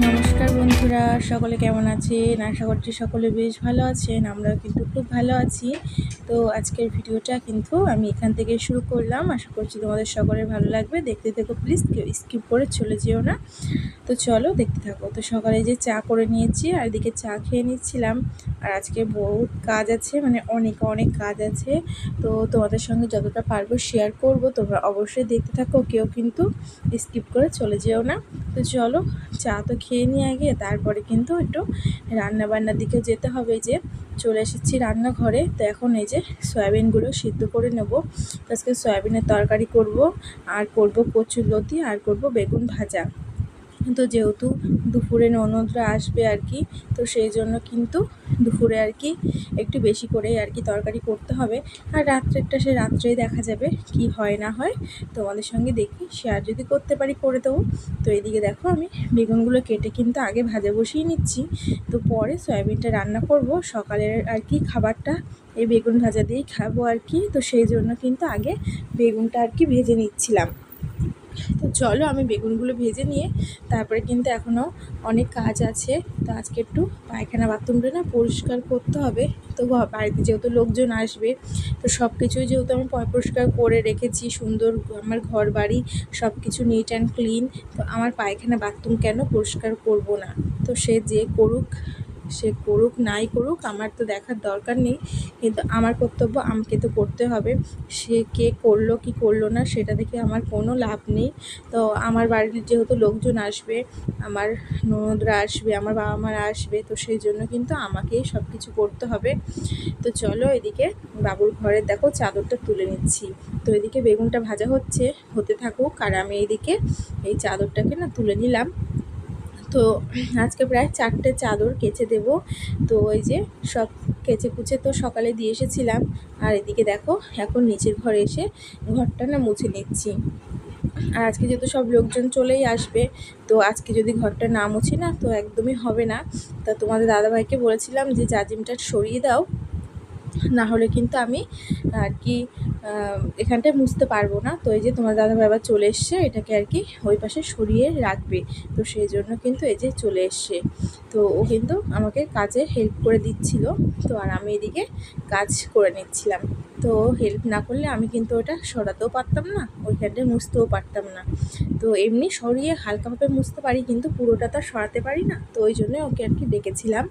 নমস্কার বন্ধুরা, সকলে কেমন আছেন? আশা করছি সকলে বেশ ভালো আছেন। আমরাও কিন্তু খুব ভালো আছি। তো আজকের ভিডিওটা কিন্তু আমি এখান থেকে শুরু করলাম। আশা করছি তোমাদের সকলের ভালো লাগবে। দেখতে থেকো প্লিজ, কেউ স্কিপ করে চলে যেও না। তো চলো দেখতে থাকো। তো সকালে যে চা করে নিয়েছি আর এদিকে চা খেয়ে নিচ্ছিলাম। আর আজকে বহুত কাজ আছে, মানে অনেক কাজ আছে। তো তোমাদের সঙ্গে যতটা পারবো শেয়ার করব। তোমরা অবশ্যই দেখতে থাকো, কেউ কিন্তু স্কিপ করে চলে যেও না। তো চলো চা তো খেয়ে নিয়ে আগে, তারপরে কিন্তু একটু রান্নাবান্নার দিকে যেতে হবে। যে চলে এসেছি রান্নাঘরে। তো এখন এই যে সয়াবিনগুলো সিদ্ধ করে নেব। আজকে সয়াবিনের তরকারি করব, আর করব কচুরলতি, আর করব বেগুন ভাজা। তো যেহেতু দুপুরে ননদরা আসবে আর কি, তো সেই জন্য কিন্তু দুপুরে আর কি একটু বেশি করেই আর কি তরকারি করতে হবে। আর রাত্রেরটা সে রাত্রেই দেখা যাবে কি হয় না হয়, তোমাদের সঙ্গে দেখি শেয়ার যদি করতে পারি করে দেবো। তো এদিকে দেখো আমি বেগুনগুলো কেটে কিন্তু আগে ভাজা বসিয়ে নিচ্ছি। তো পরে সয়াবিনটা রান্না করব। সকালের আর কি খাবারটা এই বেগুন ভাজা দিয়েই খাবো আর কি। তো সেই জন্য কিন্তু আগে বেগুনটা আর কি ভেজে নিচ্ছিলাম। তো চলো আমি বেগুনগুলো ভেজে নিয়ে তারপরে কিন্তু এখনও অনেক কাজ আছে। তো আজকে একটু পায়খানা বাথরুমটা না পরিষ্কার করতে হবে। তো বাড়িতে যেহেতু লোকজন আসবে, তো সব কিছুই যেহেতু আমি পরিষ্কার করে রেখেছি সুন্দর, আমার ঘর বাড়ি সব কিছু নিট অ্যান্ড ক্লিন। তো আমার পায়খানা বাথরুম কেন পরিষ্কার করব না? তো সে যে করুক, সে করুক নাই করুক, আমার তো দেখার দরকার নেই। কিন্তু আমার কর্তব্য আমাকে তো করতে হবে। সে কে করলো কি করলো না সেটা দেখে আমার কোনো লাভ নেই। তো আমার বাড়ির যেহেতু লোকজন আসবে, আমার ননদরা আসবে, আমার বাবা মারা আসবে, তো সেই জন্য কিন্তু আমাকেই সব কিছু করতে হবে। তো চলো এদিকে বাবুর ঘরে দেখো চাদরটা তুলে নিচ্ছি। তো এদিকে বেগুনটা ভাজা হতে থাকুক, আর আমি এইদিকে এই চাদরটাকে না তুলে নিলাম। তো আজকে প্রায় 4টে চাদর কেচে দেব। তো ওই যে সব কেচে কুচে তো সকালে দিয়ে এসেছিলাম। আর এদিকে দেখো এখন নিচের ঘরে এসে ঘরটা না মুছে নিচ্ছি। আর আজকে যেহেতু সব লোকজন চলেই আসবে, তো আজকে যদি ঘরটা না মুছি না তো একদমই হবে না। তা তোমাদের দাদাভাইকে বলেছিলাম যে জাজিমটা সরিয়ে দাও, না হলে কিন্তু আমি আর কি এখানটায় মুছতে পারবো না। তো এই যে তোমার দাদাভাই আবার চলে এসছে, এটাকে আর কি ওই পাশে সরিয়ে রাখবে। তো সেই জন্য কিন্তু এই যে চলে এসছে। তো ও কিন্তু আমাকে কাজে হেল্প করে দিচ্ছিল। তো আর আমি এদিকে কাজ করে নিচ্ছিলাম। তো হেল্প না করলে আমি কিন্তু ওটা সরাতেও পারতাম না, ওইখানটায় মুছতেও পারতাম না। তো এমনি সরিয়ে হালকাভাবে মুছতে পারি, কিন্তু পুরোটা তো সরাতে পারি না। তো ওই জন্য ওকে আর কি ডেকেছিলাম।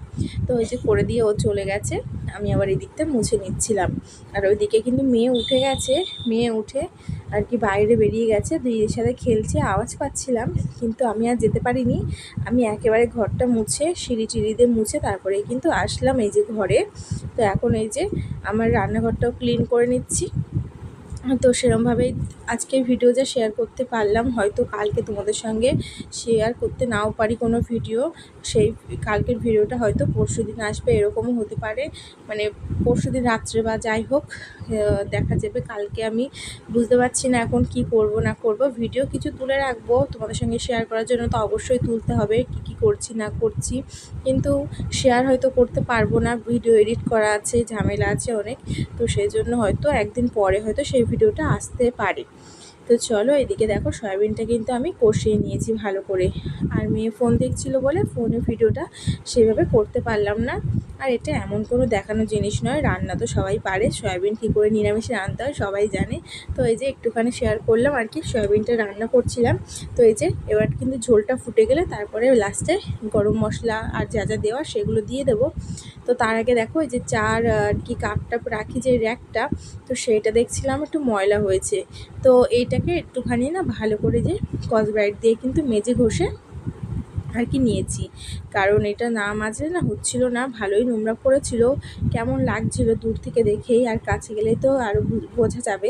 তো ওই যে করে দিয়ে ও চলে গেছে, আমি আবার এই দিকটা মুছে নিচ্ছিলাম। আর ওইদিকে কিন্তু মেয়ে উঠে গেছে। মেয়ে উঠে আর কি বাইরে বেরিয়ে গেছে, দিদির সাথে খেলছে, আওয়াজ পাচ্ছিলাম। কিন্তু আমি আর যেতে পারিনি। আমি একেবারে ঘরটা মুছে সিঁড়ি টিড়ি দিয়ে মুছে তারপরেই কিন্তু আসলাম এই যে ঘরে। তো এখন এই যে আমার রান্নাঘরটাও ক্লিন করে নিচ্ছি। তো সেরমভাবেই আজকের ভিডিও যা শেয়ার করতে পারলাম, হয়তো কালকে তোমাদের সঙ্গে শেয়ার করতে নাও পারি কোনো ভিডিও। সেই কালকের ভিডিওটা হয়তো পরশুদিন আসবে, এরকমও হতে পারে। মানে পরশুদিন রাত্রে বা যাই হোক, দেখা যাবে। কালকে আমি বুঝতে পারছি না এখন কি করব না করব। ভিডিও কিছু তুলে রাখবো তোমাদের সঙ্গে শেয়ার করার জন্য, তো অবশ্যই তুলতে হবে কি করছি না করছি। কিন্তু শেয়ার হয়তো করতে পারবো না, ভিডিও এডিট করা আছে, ঝামেলা আছে অনেক। তো সেই জন্য হয়তো একদিন পরে হয়তো সেই ভিডিওটা আসতে পারে। তো চলো এদিকে দেখো সয়াবিনটা কিন্তু আমি কষিয়ে নিয়েছি ভালো করে। আর মেয়ে ফোন দেখছিল বলে ফোনে ভিডিওটা সেভাবে করতে পারলাম না। আর এটা এমন কোনো দেখানো জিনিস নয়, রান্না তো সবাই পারে, সয়াবিন কী করে নিরামিষে রান্না হয় সবাই জানে। তো এই যে একটুখানি শেয়ার করলাম আর কি, সয়াবিনটা রান্না করছিলাম। তো এই যে এবার কিন্তু ঝোলটা ফুটে গেলে তারপরে লাস্টে গরম মশলা আর যা যা দেওয়া সেগুলো দিয়ে দেবো। তো তার আগে দেখো এই যে চার আর কি কাপটা রাখি যে র্যাকটা, তো সেইটা দেখছিলাম একটু ময়লা হয়েছে। তো এইটাকে একটুখানি না ভালো করে যে স্কচব্রাইট দিয়ে কিন্তু মেজে ঘষে আর কি নিয়েছি। কারণ এটা না মাজলে না হচ্ছিল না, ভালোই নোংরা পড়েছিল, কেমন লাগছিল দূর থেকে দেখেই, আর কাছে গেলে তো আরও বোঝা যাবে।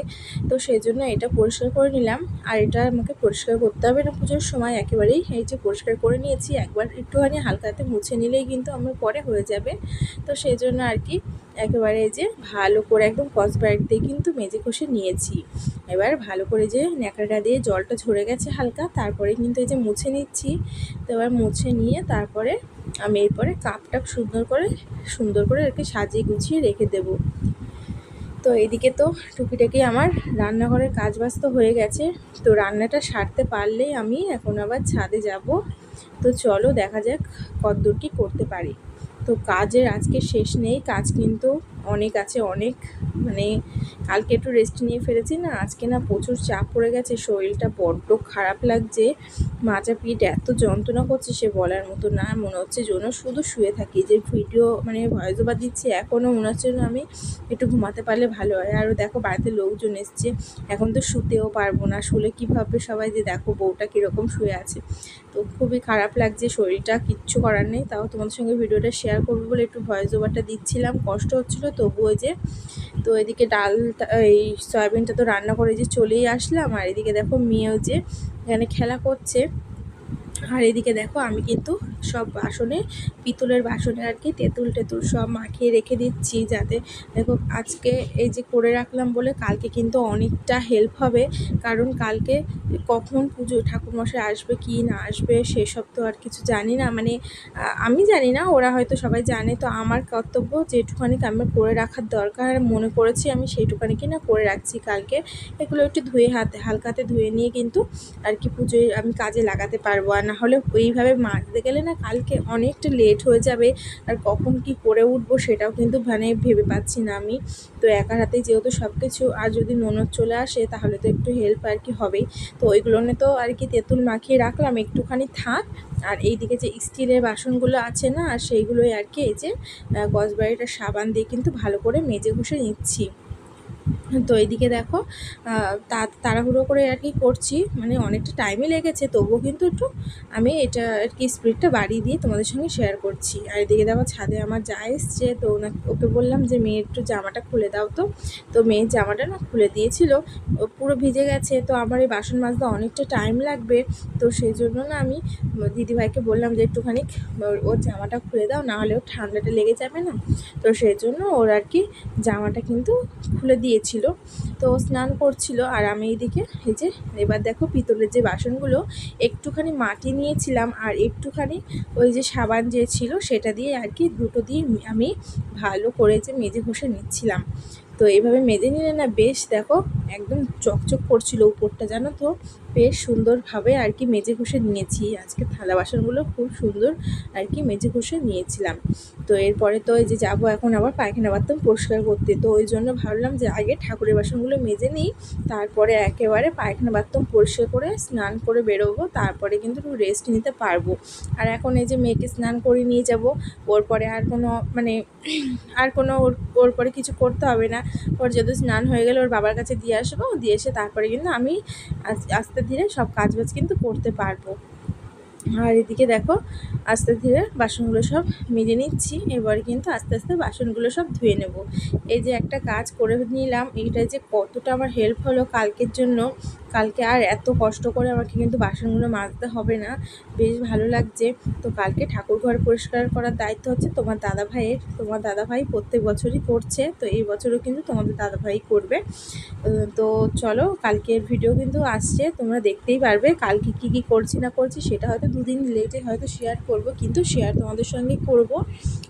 তো সেই জন্য এটা পরিষ্কার করে নিলাম। আর এটা আমাকে পরিষ্কার করতে হবে না পুজোর সময়, একেবারেই এই যে পরিষ্কার করে নিয়েছি। একবার একটুখানি হালকাতে মুছে নিলেই কিন্তু আমার পরে হয়ে যাবে। তো সেই জন্য আর কি একেবারে এই যে ভালো করে একদম স্কচব্রাইট দিয়ে কিন্তু মেজে ঘষে নিয়েছি। এবার ভালো করে যে ন্যাকড়াটা দিয়ে জলটা ঝরে গেছে হালকা, তারপরে কিন্তু এই যে মুছে নিচ্ছি। তো এবার মুছে নিয়ে তারপরে আমি এরপরে কাপটা সুন্দর করে আর কি সাজিয়ে গুছিয়ে রেখে দেবো। তো তো এইদিকে তো টুকিটাকি আমার রান্নাঘরের কাজবাজ তো হয়ে গেছে। তো রান্নাটা সারতে পারলেই আমি এখন আবার ছাদে যাব। তো চলো দেখা যাক কতদূর কী করতে পারি। তো কাজের আজকে শেষ নেই, কাজ কিন্তু অনেক আছে, অনেক মানে কালকে একটু রেস্ট নিয়ে ফেলেছি না, আজকে না প্রচুর চাপ পড়ে গেছে, শরীরটা বড্ড খারাপ লাগছে, মাজা পিঠ এত যন্ত্রণা করছে সে বলার মতো না। মনে হচ্ছে যেন শুধু শুয়ে থাকি, যে ভিডিও মানে ভয়েস ওভার দিচ্ছি এখনও মনে হচ্ছে যেন আমি একটু ঘুমাতে পারলে ভালো হয়। আরও দেখো বাড়িতে লোকজন এসছে, এখন তো শুতেও পারবো না, শুলে কী ভাববে সবাই যে দেখো বউটা কীরকম শুয়ে আছে। তো খুবই খারাপ লাগছে শরীরটা, কিচ্ছু করার নেই। তাও তোমাদের সঙ্গে ভিডিওটা শেয়ার করবো বলে একটু ভয়েস ওভারটা দিচ্ছিলাম, কষ্ট হচ্ছিলো তবুও যে। তো এদিকে ডালটা এই সয়াবিনটা তো রান্না করে যে চলেই আসলাম, আর এদিকে দেখো মেয়েও যে এখানে খেলা করছে। আর এদিকে দেখো আমি কিন্তু সব বাসনে, পিতলের বাসনে আর কি তেঁতুল টেতুল সব মাখিয়ে রেখে দিচ্ছি, যাতে দেখো আজকে এই যে করে রাখলাম বলে কালকে কিন্তু অনেকটা হেল্প হবে। কারণ কালকে কখন পুজো ঠাকুরমশাই আসবে কি না আসবে সেসব তো আর কিছু জানি না, মানে আমি জানি না, ওরা হয়তো সবাই জানে। তো আমার কর্তব্য যেটুখানি আমার করে রাখার দরকার মনে করেছি আমি সেইটুখানি না করে রাখছি। কালকে এগুলো একটু ধুয়ে হালকাতে ধুয়ে নিয়ে কিন্তু আর কি পুজোয় আমি কাজে লাগাতে পারবো। আর না হলে এইভাবে মাজতে গেলে না কালকে অনেকটা লেট হয়ে যাবে, আর কখন কি করে উঠবো সেটাও কিন্তু মানে ভেবে পাচ্ছি না আমি। তো একার হাতেই যেহেতু সব কিছু, আর যদি ননদ চলে আসে তাহলে তো একটু হেল্প আর কি হবেই। তো ওইগুলো তো আর কি তেঁতুল মাখিয়ে রাখলাম, একটুখানি থাক। আর এইদিকে যে স্টিলের বাসনগুলো আছে না, আর সেইগুলোই আর কি এই যে কসবাড়িটা সাবান দিয়ে কিন্তু ভালো করে মেজে ঘষে নিচ্ছি। তো এইদিকে দেখো তাড়াহুড়ো করে আর কি করছি, মানে অনেকটা টাইমই লেগেছে, তবুও কিন্তু একটু আমি এটা আর কি স্পিডটা বাড়িয়ে দিয়ে তোমাদের সঙ্গে শেয়ার করছি। আর এদিকে দেখো ছাদে আমার যা এসছে, তো ওকে বললাম যে মেয়ের একটু জামাটা খুলে দাও। তো মেয়ের জামাটা না খুলে দিয়েছিল, পুরো ভিজে গেছে। তো আমার এই বাসন মাজতে অনেকটা টাইম লাগবে, তো সেই জন্য না আমি দিদিভাইকে বললাম যে একটুখানি ওর জামাটা খুলে দাও, না হলে ওর ঠান্ডাটা লেগে যাবে না। তো সেই জন্য ওর আর কি জামাটা কিন্তু খুলে দিয়েছিল। তো স্নান করছিল, আর আমি এইদিকে এই যে এবার দেখো পিতলের যে বাসনগুলো একটুখানি মাটি নিয়েছিলাম, আর একটুখানি ওই যে সাবান যে ছিল সেটা দিয়ে আর কি দুটো দিয়ে আমি ভালো করে যে মেজে ঘষে নিচ্ছিলাম। তো এইভাবে মেজে নিলে না বেশ দেখো একদম চকচক করছিল উপরটা, জানো তো বেশ সুন্দরভাবে আর কি মেজে ঘষে নিয়েছি। আজকে থালা বাসনগুলো খুব সুন্দর আর কি মেজে ঘষে নিয়েছিলাম। তো এরপরে তো এই যে যাবো এখন আবার পায়খানা বাথরুম পরিষ্কার করতে, তো ওই জন্য ভাবলাম যে আগে ঠাকুরের বাসনগুলো মেজে নিই, তারপরে একেবারে পায়খানা বাথরুম পরিষ্কার করে স্নান করে বেরোবো, তারপরে কিন্তু একটু রেস্ট নিতে পারবো। আর এখন এই যে মেয়েকে স্নান করে নিয়ে যাব, ওর পরে আর কোনো মানে আর কোনো ওর পরে কিছু করতে হবে না। ওর যদি স্নান হয়ে গেলে ওর বাবার কাছে দিয়ে আসবো, দিয়ে এসে তারপরে কিন্তু আমি আস্তে ধীরে সব কাজবাজ কিন্তু করতে পারবো। আর এদিকে দেখো আস্তে ধীরে বাসনগুলো সব মেজে নিচ্ছি, এবার কিন্তু আস্তে আস্তে বাসনগুলো সব ধুয়ে নেব। এই যে একটা কাজ করে নিলাম, এইটা যে কতটা আমার হেল্প হলো কালকের জন্য। কালকে আর এত কষ্ট করে আমাকে কিন্তু বাসনগুলো মাজতে হবে না, বেশ ভালো লাগছে। তো কালকে ঠাকুর ঘর পরিষ্কার করার দায়িত্ব হচ্ছে তোমার দাদাভাইয়ের। তোমার দাদাভাই প্রত্যেক বছরই করছে, তো এই বছরও কিন্তু তোমাদের দাদাভাই করবে। তো চলো কালকের ভিডিও কিন্তু আসছে, তোমরা দেখতেই পারবে কালকে কি কি করছি না করছি, সেটা হয়তো দুদিন লেটে হয়তো শেয়ার করব, কিন্তু শেয়ার তোমাদের সঙ্গে করব।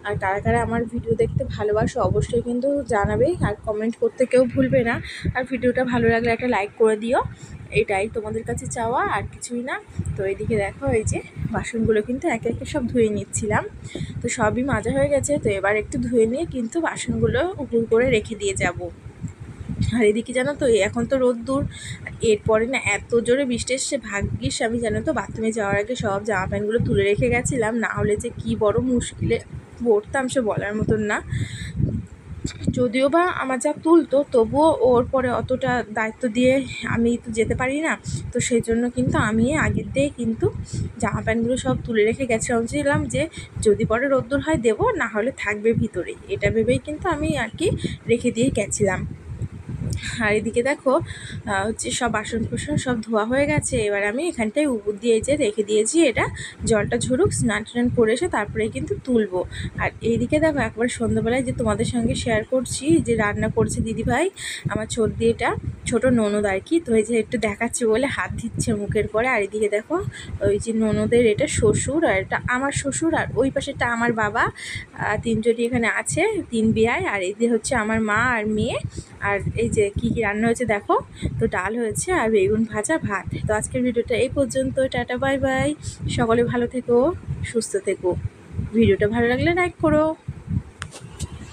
আর কারা কারা আমার ভিডিও দেখতে ভালোবাসো অবশ্যই কিন্তু জানাবে, আর কমেন্ট করতে কেউ ভুলবে না। আর ভিডিওটা ভালো লাগলে একটা লাইক করে দিও, এটাই তোমাদের কাছে চাওয়া, আর কিছুই না। তো এইদিকে দেখো এই যে বাসনগুলো কিন্তু একে একে সব ধুয়ে নিচ্ছিলাম, তো সবই মাজা হয়ে গেছে। তো এবার একটু ধুয়ে নিয়ে কিন্তু বাসনগুলো উপর করে রেখে দিয়ে যাব। আর এদিকে জানো তো এখন তো রোদ্দুর, এরপরে না এত জোরে বৃষ্টি এসছে, ভাগ্যিস আমি জানো তো বাথরুমে যাওয়ার আগে সব জামা প্যান্টগুলো তুলে রেখে গেছিলাম, না হলে যে কী বড় মুশকিলে পড়তাম সে বলার মতন না। যদিও বা আমার যা তুলতো, তবুও ওর পরে অতটা দায়িত্ব দিয়ে আমি তো যেতে পারি না। তো সেই জন্য কিন্তু আমি আগের দিয়ে কিন্তু জামা প্যান্টগুলো সব তুলে রেখে গেছিলাম যে যদি পরে রোদ্দুর হয় দেবো, না হলে থাকবে ভিতরেই, এটা ভেবেই কিন্তু আমি আর কি রেখে দিয়ে গেছিলাম। আর এদিকে দেখো হচ্ছে সব বাসন কোসন সব ধোয়া হয়ে গেছে, এবার আমি এখানটায় উপর দিয়ে যে রেখে দিয়েছি, এটা জলটা ঝরুক, স্নান টান করে এসে তারপরে কিন্তু তুলবো। আর এইদিকে দেখো একবার সন্ধ্যাবেলায় যে তোমাদের সঙ্গে শেয়ার করছি যে রান্না করছে দিদিভাই আমার ছোট দিয়েটা, ছোট ননদ আর কি। তো এই যে একটু দেখাচ্ছে বলে হাত দিচ্ছে মুখের পরে। আর এদিকে দেখো ওই যে ননদের এটা শ্বশুর, আর এটা আমার শ্বশুর, আর ওই পাশেটা আমার বাবা। তিনজনই এখানে আছে, তিন বিয়ায়। আর এই যে হচ্ছে আমার মা আর মেয়ে। আর এই যে কি কি রান্না হয়েছে দেখো, তো ডাল হয়েছে আর বেগুন ভাজা, ভাত। তো আজকের ভিডিওটা এই পর্যন্ত। Tata, bye bye. সকলে ভালো থেকো, সুস্থ থেকো। ভিডিওটা ভালো লাগলে লাইক করো।